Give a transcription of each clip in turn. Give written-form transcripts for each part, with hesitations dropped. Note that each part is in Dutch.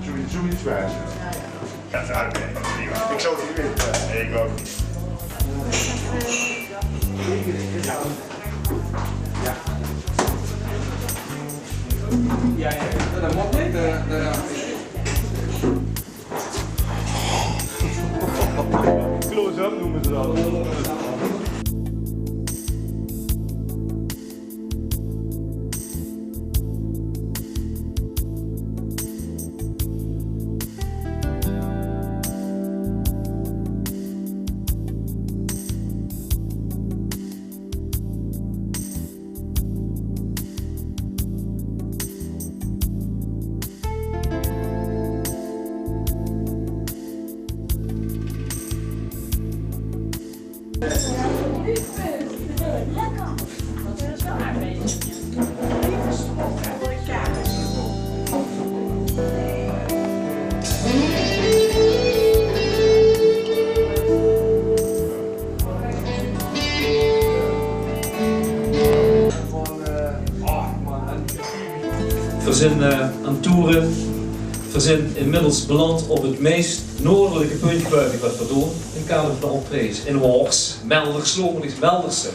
Zoiets wijs. Ja, het is uitwerken. Ik zou het niet weten. Ik ook niet. Ja, dat mag niet. Close-up noemen ze dat. We zijn aan toeren. We zijn inmiddels beland op het meest noordelijke puntje buiten wat we doen. In het kader van de optredens in Hoorns, Melders, Slomelijks, Melderse.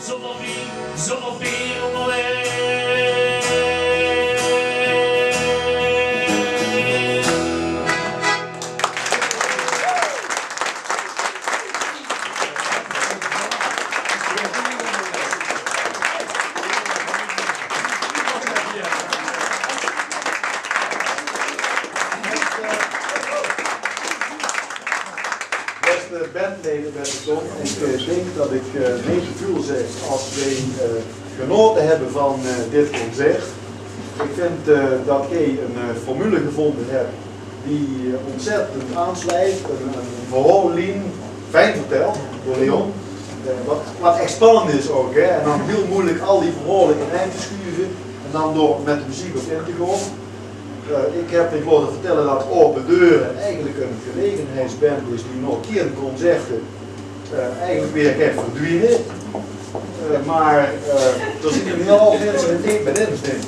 Zoveel wie, zoveel werelden. Beste bandleden, beste Tom, ik denk dat ik geen gevoel zeg als wij genoten hebben van dit concert. Ik vind dat jij een formule gevonden hebt die ontzettend aansluit, een verhaallijn, fijn verteld door Leon. Wat echt spannend is ook, hè? En dan heel moeilijk al die verhalen in eind te schuiven en dan door met de muziek op in te gaan. Ik heb niet laten vertellen dat Open Deuren eigenlijk een gelegenheidsband is die nog geen concerten eigenlijk weer heeft verdwijnen. Maar er zitten heel veel mensen in het met in.